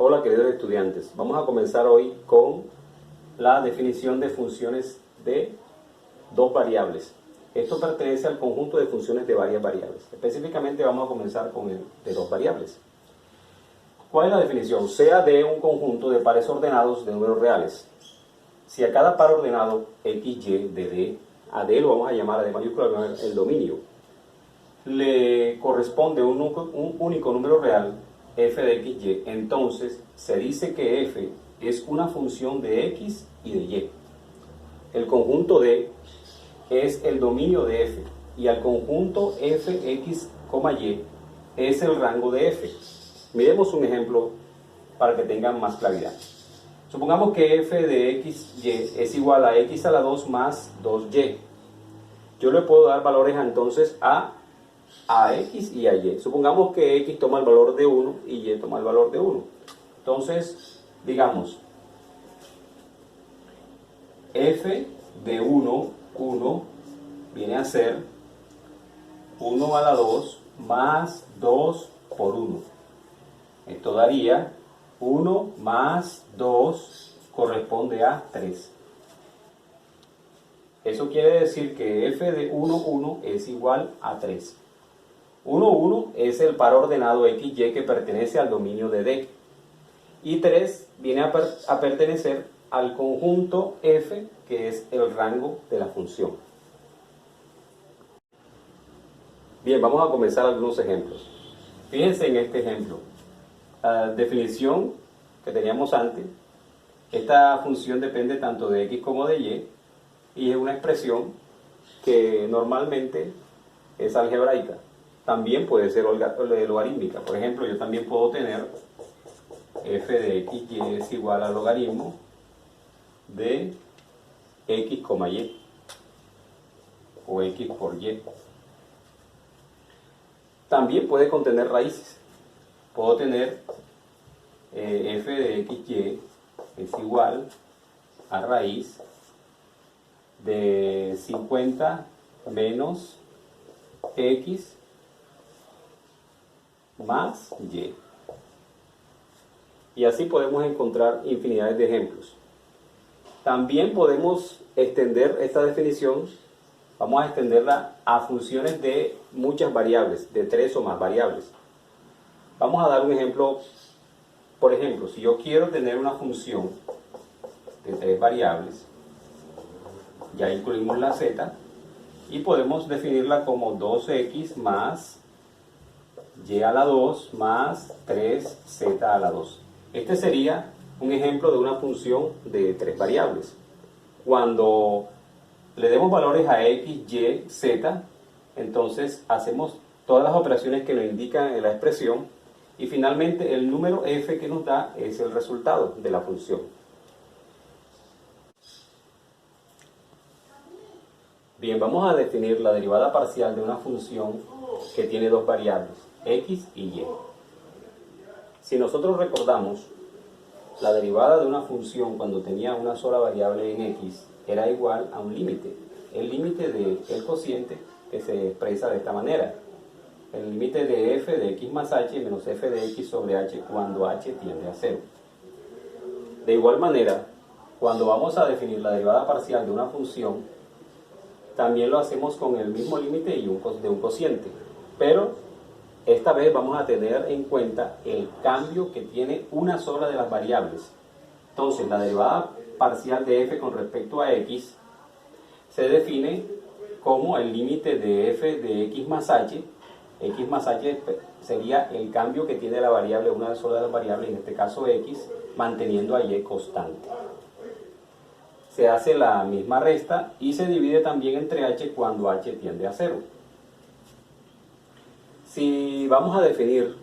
Hola queridos estudiantes, vamos a comenzar hoy con la definición de funciones de dos variables. Esto pertenece al conjunto de funciones de varias variables. Específicamente vamos a comenzar con el de dos variables. ¿Cuál es la definición? Sea de un conjunto de pares ordenados de números reales. Si a cada par ordenado x, y, de d, a d lo vamos a llamar a d mayúscula el dominio, le corresponde un único número real, f de x, y, entonces se dice que f es una función de x y de y. El conjunto D es el dominio de f y al conjunto f, x, y es el rango de f. Miremos un ejemplo para que tengan más claridad. Supongamos que f de x, y es igual a x a la 2 más 2y. Yo le puedo dar valores entonces a x y a y. Supongamos que x toma el valor de 1 y y toma el valor de 1. Entonces, digamos, f de 1 viene a ser 1 a la 2 más 2 por 1. Esto daría 1 más 2 corresponde a 3. Eso quiere decir que f de 1 es igual a 3. 1 es el par ordenado x, y que pertenece al dominio de D. Y 3 viene a pertenecer al conjunto f, que es el rango de la función. Bien, vamos a comenzar algunos ejemplos. Fíjense en este ejemplo. Definición que teníamos antes. Esta función depende tanto de x como de y es una expresión que normalmente es algebraica. También puede ser logarítmica. Por ejemplo, yo también puedo tener f de x, y es igual al logaritmo de x, y o x por y. También puede contener raíces. Puedo tener f de x, y es igual a raíz de 50 menos x más y. Y así podemos encontrar infinidades de ejemplos. También podemos extender esta definición, vamos a extenderla a funciones de muchas variables, de 3 o más variables. Vamos a dar un ejemplo. Por ejemplo, si yo quiero tener una función de 3 variables, ya incluimos la z, y podemos definirla como 2x más y a la 2 más 3z a la 2. Este sería un ejemplo de una función de 3 variables. Cuando le demos valores a x, y, z, entonces hacemos todas las operaciones que nos indican en la expresión y finalmente el número f que nos da es el resultado de la función. Bien, vamos a definir la derivada parcial de una función que tiene dos variables, x y y. Si nosotros recordamos, la derivada de una función cuando tenía una sola variable en x era igual a un límite. El límite del cociente que se expresa de esta manera. El límite de f de x más h menos f de x sobre h cuando h tiende a 0. De igual manera, cuando vamos a definir la derivada parcial de una función, también lo hacemos con el mismo límite de un cociente. Pero esta vez vamos a tener en cuenta el cambio que tiene una sola de las variables. Entonces, la derivada parcial de f con respecto a x se define como el límite de f de x más h. X más h sería el cambio que tiene la variable, una sola de las variables, en este caso x, manteniendo a y constante. Se hace la misma resta y se divide también entre h cuando h tiende a 0. Si vamos a definir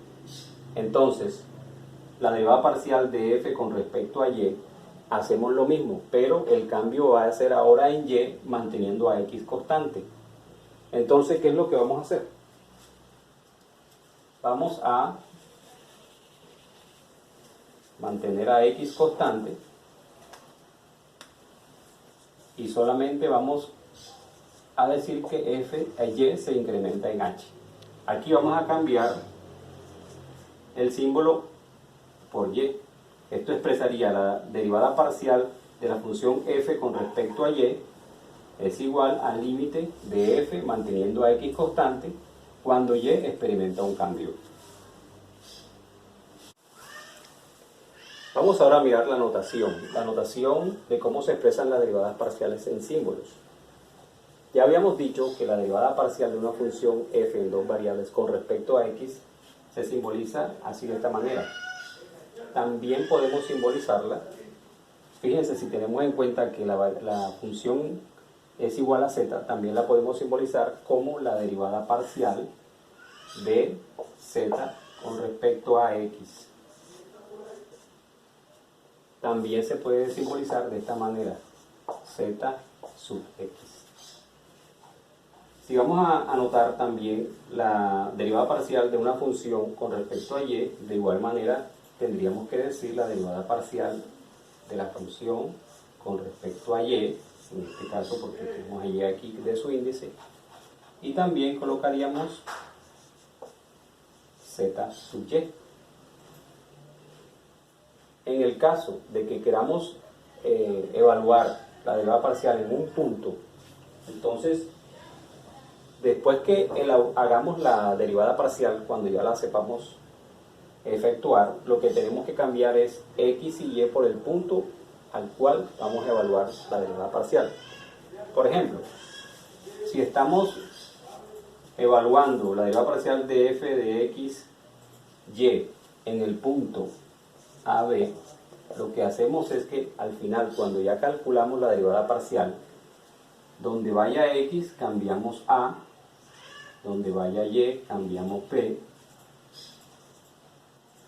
entonces la derivada parcial de f con respecto a y, hacemos lo mismo, pero el cambio va a ser ahora en y manteniendo a x constante. Entonces, ¿qué es lo que vamos a hacer? Vamos a mantener a x constante y solamente vamos a decir que f y se incrementa en h. Aquí vamos a cambiar el símbolo por y. Esto expresaría la derivada parcial de la función f con respecto a y es igual al límite de f manteniendo a x constante cuando y experimenta un cambio. Vamos ahora a mirar la notación de cómo se expresan las derivadas parciales en símbolos. Ya habíamos dicho que la derivada parcial de una función f en dos variables con respecto a x se simboliza así de esta manera. También podemos simbolizarla, fíjense, si tenemos en cuenta que la función es igual a z, también la podemos simbolizar como la derivada parcial de z con respecto a x. También se puede simbolizar de esta manera, z sub x. Si vamos a anotar también la derivada parcial de una función con respecto a y, de igual manera tendríamos que decir la derivada parcial de la función con respecto a y, en este caso porque tenemos a y aquí de su índice, y también colocaríamos z sub y. En el caso de que queramos evaluar la derivada parcial en un punto, entonces después que hagamos la derivada parcial, cuando ya la sepamos efectuar, lo que tenemos que cambiar es x y y por el punto al cual vamos a evaluar la derivada parcial. Por ejemplo, si estamos evaluando la derivada parcial de f de x, y en el punto AB, lo que hacemos es que al final, cuando ya calculamos la derivada parcial, donde vaya x cambiamos a, donde vaya y cambiamos p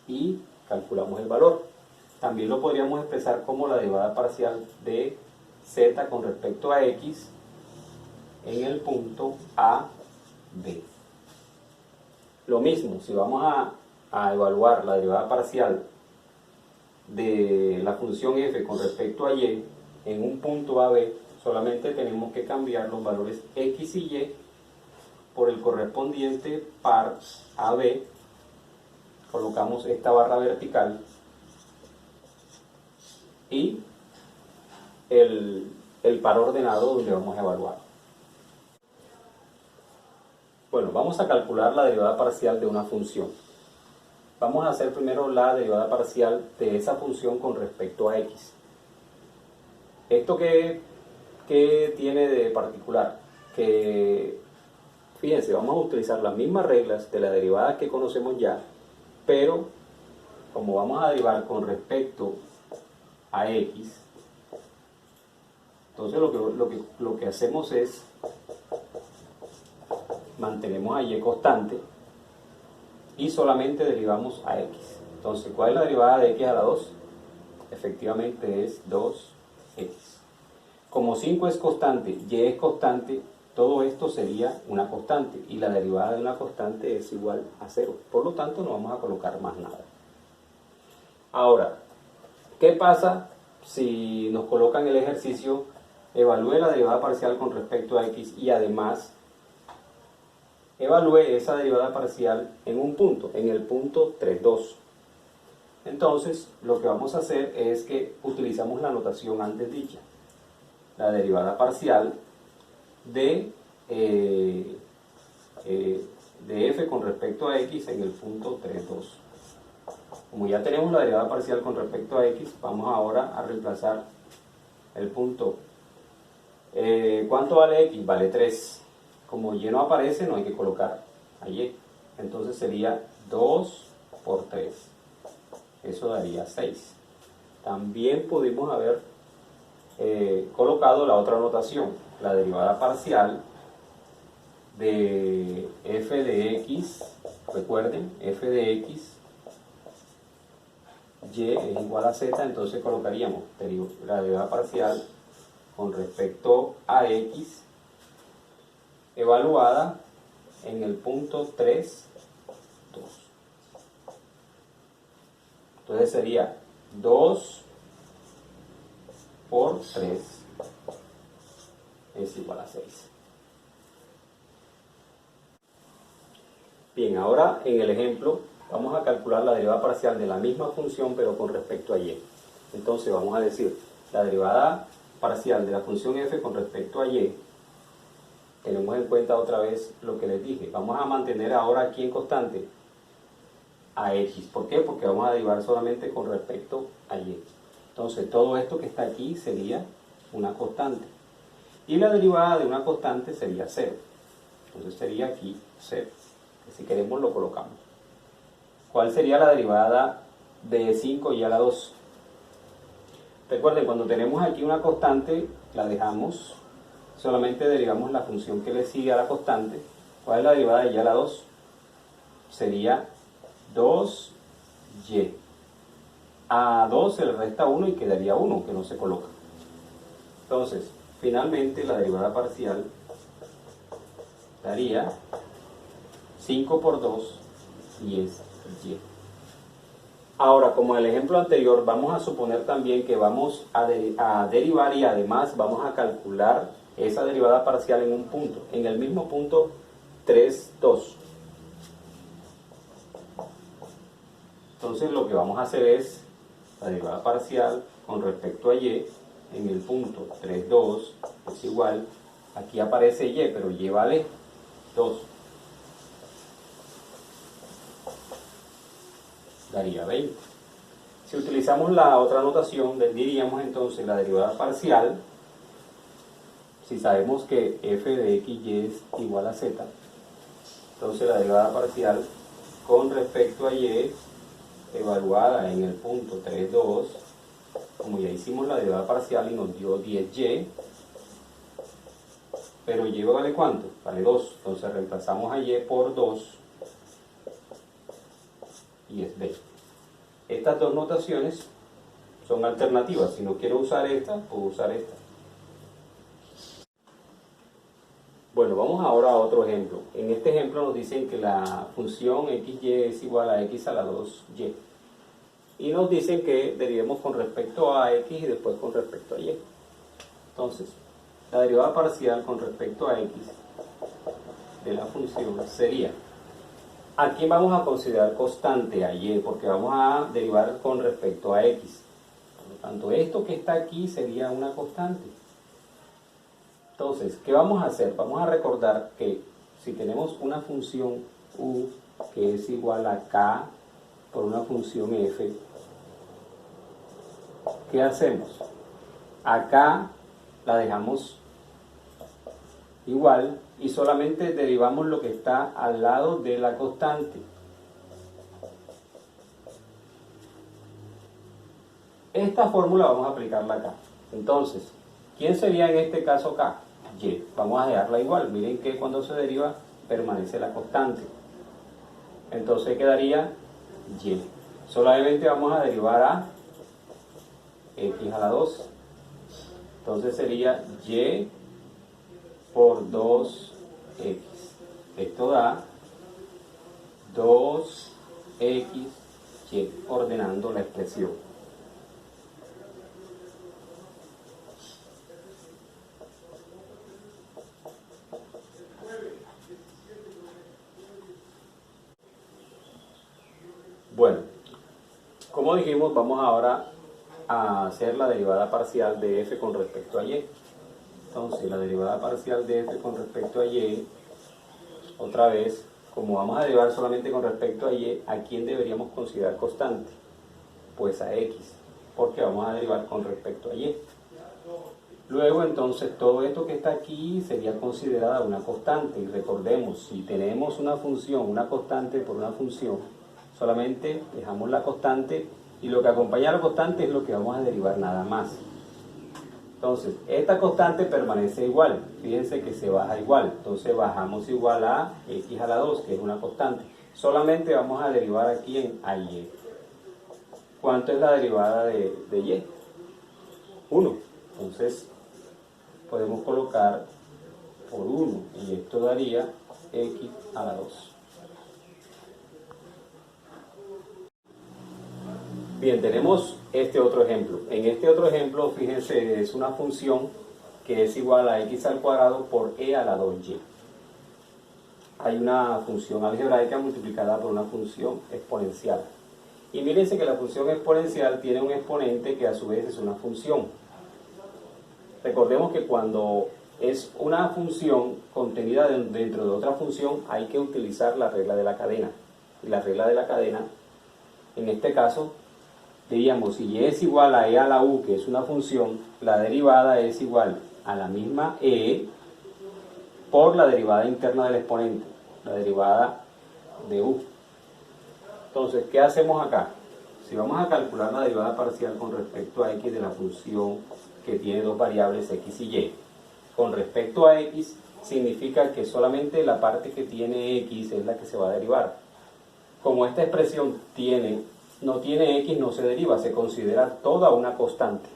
y calculamos el valor. También lo podríamos expresar como la derivada parcial de z con respecto a x en el punto a, b. Lo mismo, si vamos a evaluar la derivada parcial de la función f con respecto a y en un punto a, b, solamente tenemos que cambiar los valores x y y por el correspondiente par AB. Colocamos esta barra vertical y el par ordenado donde vamos a evaluar. Bueno, vamos a calcular la derivada parcial de una función. Vamos a hacer primero la derivada parcial de esa función con respecto a x. ¿Esto qué tiene de particular? Que, fíjense, vamos a utilizar las mismas reglas de la derivada que conocemos ya, pero como vamos a derivar con respecto a x, entonces lo que hacemos es mantenemos a y constante y solamente derivamos a x. Entonces, ¿cuál es la derivada de x a la 2? Efectivamente es 2x. Como 5 es constante, y es constante, todo esto sería una constante y la derivada de una constante es igual a 0. Por lo tanto, no vamos a colocar más nada. Ahora, ¿qué pasa si nos colocan el ejercicio evalúe la derivada parcial con respecto a x y además evalúe esa derivada parcial en un punto, en el punto 3, 2? Entonces, lo que vamos a hacer es que utilizamos la notación antes dicha. La derivada parcial de f con respecto a x en el punto 3, 2. Como ya tenemos la derivada parcial con respecto a x, vamos ahora a reemplazar el punto. ¿Cuánto vale x? Vale 3. Como y no aparece, no hay que colocar a y. Entonces sería 2 por 3. Eso daría 6. También pudimos haber colocado la otra notación, la derivada parcial de f de x, recuerden, f de x, y es igual a z, entonces colocaríamos la derivada parcial con respecto a x evaluada en el punto 3, 2. Entonces sería 2 por 3 es igual a 6. Bien, ahora en el ejemplo Vamos a calcular la derivada parcial de la misma función, pero con respecto a y. Entonces vamos a decir, la derivada parcial de la función f con respecto a y, tenemos en cuenta otra vez lo que les dije. Vamos a mantener ahora aquí en constante a x. ¿Por qué? Porque vamos a derivar solamente con respecto a y. Entonces todo esto que está aquí sería una constante. Y la derivada de una constante sería 0. Entonces sería aquí 0. Que si queremos lo colocamos. ¿Cuál sería la derivada de 5y a la 2? Recuerden, cuando tenemos aquí una constante, la dejamos, solamente derivamos la función que le sigue a la constante. ¿Cuál es la derivada de y a la 2? Sería 2y. A 2 se le resta 1 y quedaría 1, que no se coloca. Entonces, finalmente la derivada parcial daría 5 por 2 y es y. Ahora, como en el ejemplo anterior, vamos a suponer también que vamos a derivar y además vamos a calcular esa derivada parcial en un punto, en el mismo punto 3, 2. Entonces lo que vamos a hacer es la derivada parcial con respecto a y en el punto 3, 2 es igual, aquí aparece y, pero y vale 2. Daría 20. Si utilizamos la otra notación, diríamos entonces la derivada parcial, si sabemos que f de x y es igual a z, entonces la derivada parcial con respecto a y evaluada en el punto 3, 2, como ya hicimos la derivada parcial y nos dio 10y, pero y vale ¿cuánto? Vale 2, entonces reemplazamos a y por 2 y es 20. Estas dos notaciones son alternativas. Si no quiero usar esta, puedo usar esta. Bueno, vamos ahora a otro ejemplo. En este ejemplo nos dicen que la función xy es igual a x a la 2y. Y nos dicen que derivemos con respecto a x y después con respecto a y. Entonces, la derivada parcial con respecto a x de la función sería... Aquí vamos a considerar constante a y, porque vamos a derivar con respecto a x. Por lo tanto, esto que está aquí sería una constante. Entonces, ¿qué vamos a hacer? Vamos a recordar que si tenemos una función u que es igual a k por una función f, ¿qué hacemos? Acá la dejamos igual y solamente derivamos lo que está al lado de la constante. Esta fórmula vamos a aplicarla acá. Entonces, ¿quién sería en este caso k? Y. Vamos a dejarla igual. Miren que cuando se deriva permanece la constante. Entonces quedaría y. Solamente vamos a derivar a x a la 2. Entonces sería y por 2x. Esto da 2xy, ordenando la expresión. Bueno, como dijimos, vamos ahora a hacer la derivada parcial de f con respecto a y. Entonces, la derivada parcial de f con respecto a y, otra vez, como vamos a derivar solamente con respecto a y, ¿a quién deberíamos considerar constante? Pues a x, porque vamos a derivar con respecto a y. Luego, entonces, todo esto que está aquí sería considerada una constante. Y recordemos, si tenemos una función, una constante por una función, solamente dejamos la constante y lo que acompaña a la constante es lo que vamos a derivar nada más. Entonces, esta constante permanece igual. Fíjense que se baja igual. Entonces, bajamos igual a x a la 2, que es una constante. Solamente vamos a derivar aquí en a y. ¿Cuánto es la derivada de y? 1. Entonces, podemos colocar por 1. Y esto daría x a la 2. Bien, tenemos este otro ejemplo. En este otro ejemplo, fíjense, es una función que es igual a x al cuadrado por e a la 2y. hay una función algebraica multiplicada por una función exponencial. Y mírense que la función exponencial tiene un exponente que a su vez es una función. Recordemos que cuando es una función contenida dentro de otra función, hay que utilizar la regla de la cadena. Y la regla de la cadena, en este caso, diríamos, si y es igual a e a la u, que es una función, la derivada es igual a la misma e por la derivada interna del exponente, la derivada de u. Entonces, ¿qué hacemos acá? Si vamos a calcular la derivada parcial con respecto a x de la función que tiene dos variables x y y, con respecto a x significa que solamente la parte que tiene x es la que se va a derivar. Como esta expresión no tiene x, no se deriva, se considera toda una constante.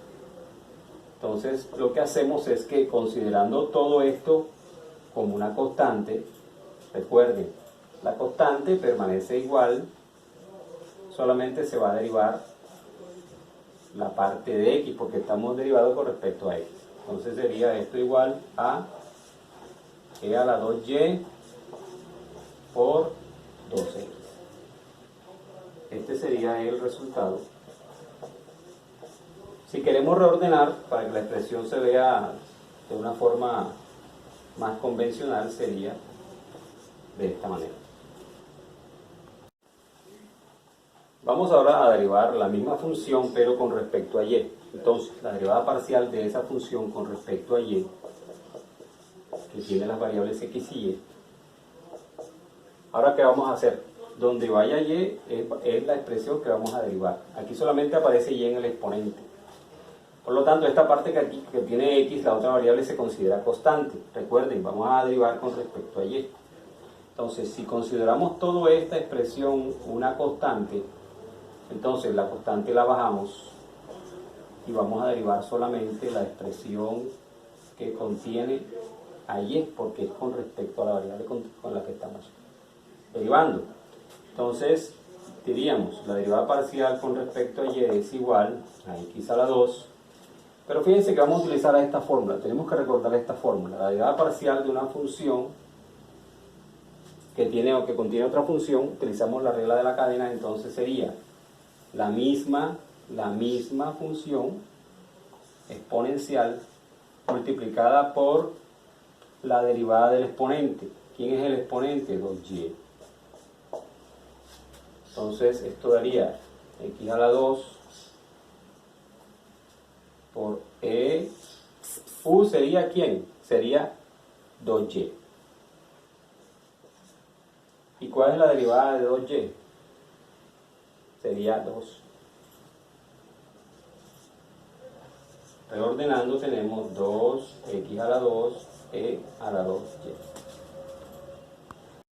Entonces, lo que hacemos es que considerando todo esto como una constante, recuerden, la constante permanece igual, solamente se va a derivar la parte de x, porque estamos derivados con respecto a x. Entonces sería esto igual a e a la 2y por 2x. Este sería el resultado. Si queremos reordenar, para que la expresión se vea de una forma más convencional, sería de esta manera. Vamos ahora a derivar la misma función, pero con respecto a y. Entonces, la derivada parcial de esa función con respecto a y, que tiene las variables x y y. Ahora, ¿qué vamos a hacer? Donde vaya y es la expresión que vamos a derivar. Aquí solamente aparece y en el exponente. Por lo tanto, esta parte que aquí que tiene x, la otra variable se considera constante. Recuerden, vamos a derivar con respecto a y. Entonces, si consideramos toda esta expresión una constante, entonces la constante la bajamos y vamos a derivar solamente la expresión que contiene a y, porque es con respecto a la variable con la que estamos derivando. Entonces, diríamos, la derivada parcial con respecto a y es igual a x a la 2. Pero fíjense que vamos a utilizar esta fórmula. Tenemos que recordar esta fórmula. La derivada parcial de una función que tiene o que contiene otra función, utilizamos la regla de la cadena, entonces sería la misma función exponencial multiplicada por la derivada del exponente. ¿Quién es el exponente? 2y. Entonces esto daría x a la 2 por e. U sería ¿quién? Sería 2y. ¿Y cuál es la derivada de 2y? Sería 2. Reordenando tenemos 2x a la 2, e a la 2y.